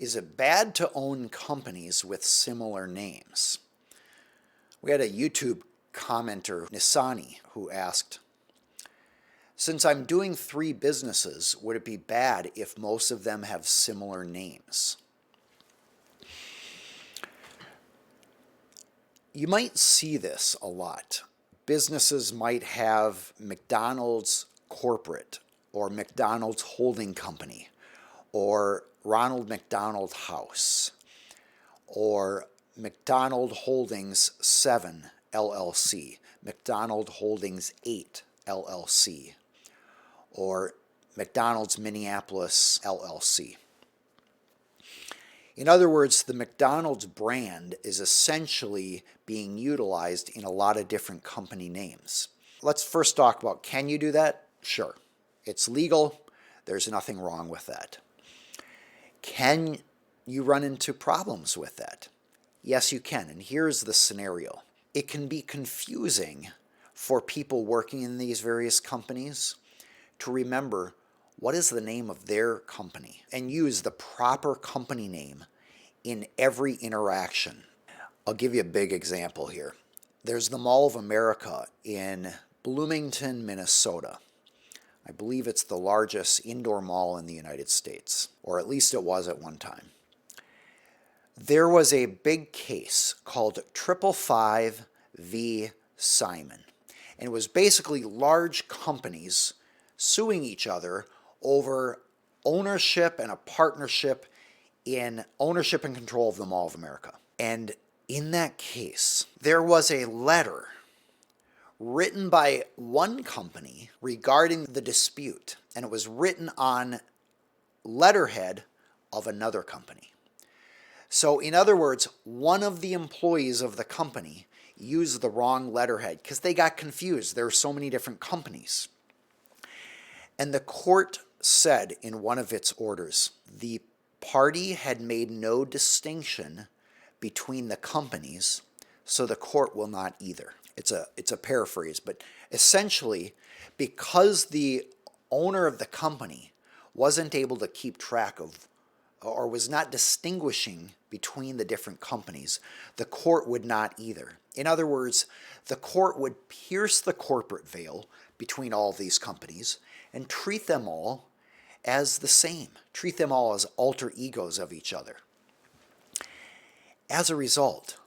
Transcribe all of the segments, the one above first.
Is it bad to own companies with similar names? We had a YouTube commenter, Nisani, who asked, since I'm doing 3 businesses, would it be bad if most of them have similar names? You might see this a lot. Businesses might have McDonald's Corporate or McDonald's Holding Company or Ronald McDonald House or McDonald Holdings 7 LLC, McDonald Holdings 8 LLC, or McDonald's Minneapolis LLC. In other words, the McDonald's brand is essentially being utilized in a lot of different company names. Let's first talk about, can you do that? Sure. It's legal. There's nothing wrong with that. Can you run into problems with that? Yes, you can. And here's the scenario. It can be confusing for people working in these various companies to remember what is the name of their company and use the proper company name in every interaction. I'll give you a big example here. There's the Mall of America in Bloomington, Minnesota. I believe it's the largest indoor mall in the United States, or at least it was at one time. There was a big case called 555 v. Simon, and it was basically large companies suing each other over ownership and a partnership in ownership and control of the Mall of America. And in that case, there was a letter written by one company regarding the dispute, and it was written on letterhead of another company. So in other words, one of the employees of the company used the wrong letterhead because they got confused. There are so many different companies. And the court said in one of its orders, the party had made no distinction between the companies, so the court will not either. It's a paraphrase, but essentially, because the owner of the company wasn't able to keep track of or was not distinguishing between the different companies, the court would not either. In other words, the court would pierce the corporate veil between all of these companies and treat them all as the same, treat them all as alter egos of each other. As a result,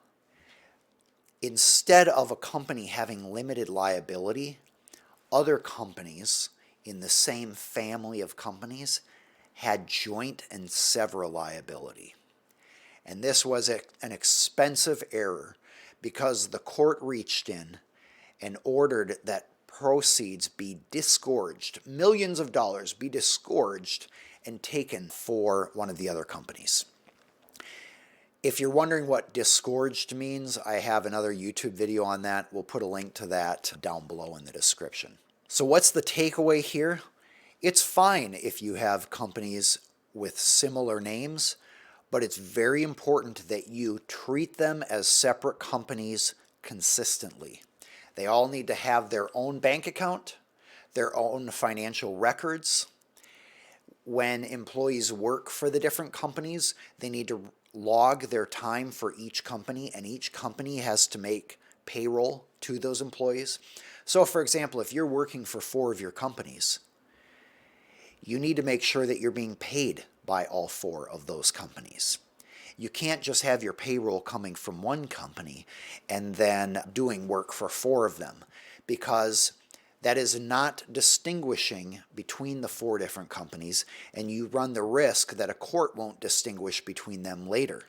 instead of a company having limited liability, other companies in the same family of companies had joint and several liability. And this was an expensive error because the court reached in and ordered that proceeds be disgorged, millions of dollars be disgorged and taken for one of the other companies. If you're wondering what disgorged means, I have another YouTube video on that. We'll put a link to that down below in the description. So what's the takeaway here? It's fine if you have companies with similar names, but it's very important that you treat them as separate companies consistently. They all need to have their own bank account, their own financial records. When employees work for the different companies, they need to log their time for each company, and each company has to make payroll to those employees. So for example, if you're working for 4 of your companies, you need to make sure that you're being paid by all 4 of those companies. You can't just have your payroll coming from one company and then doing work for 4 of them, because that is not distinguishing between the 4 different companies, and you run the risk that a court won't distinguish between them later.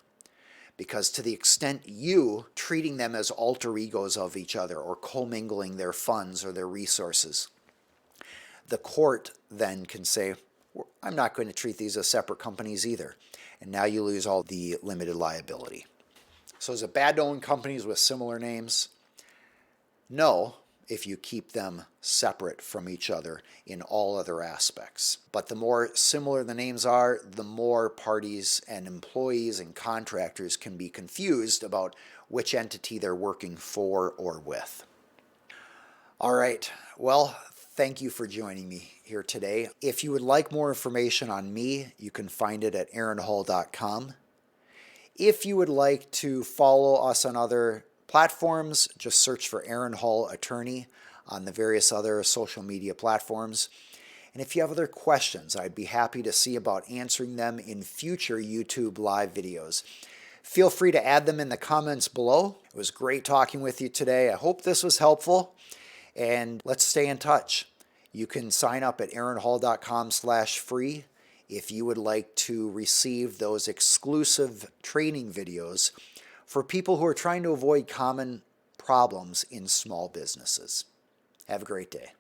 Because to the extent you treating them as alter egos of each other or commingling their funds or their resources, the court then can say, I'm not going to treat these as separate companies either. And now you lose all the limited liability. So is it bad to own companies with similar names? No, if you keep them separate from each other in all other aspects. But the more similar the names are, the more parties and employees and contractors can be confused about which entity they're working for or with. All right, well, Thank you for joining me here today. If you would like more information on me, you can find it at aaronhall.com. If you would like to follow us on other platforms, just search for Aaron Hall Attorney on the various other social media platforms. And if you have other questions, I'd be happy to see about answering them in future YouTube live videos. Feel free to add them in the comments below. It was great talking with you today. I hope this was helpful, and let's stay in touch. You can sign up at aaronhall.com/free if you would like to receive those exclusive training videos for people who are trying to avoid common problems in small businesses. Have a great day.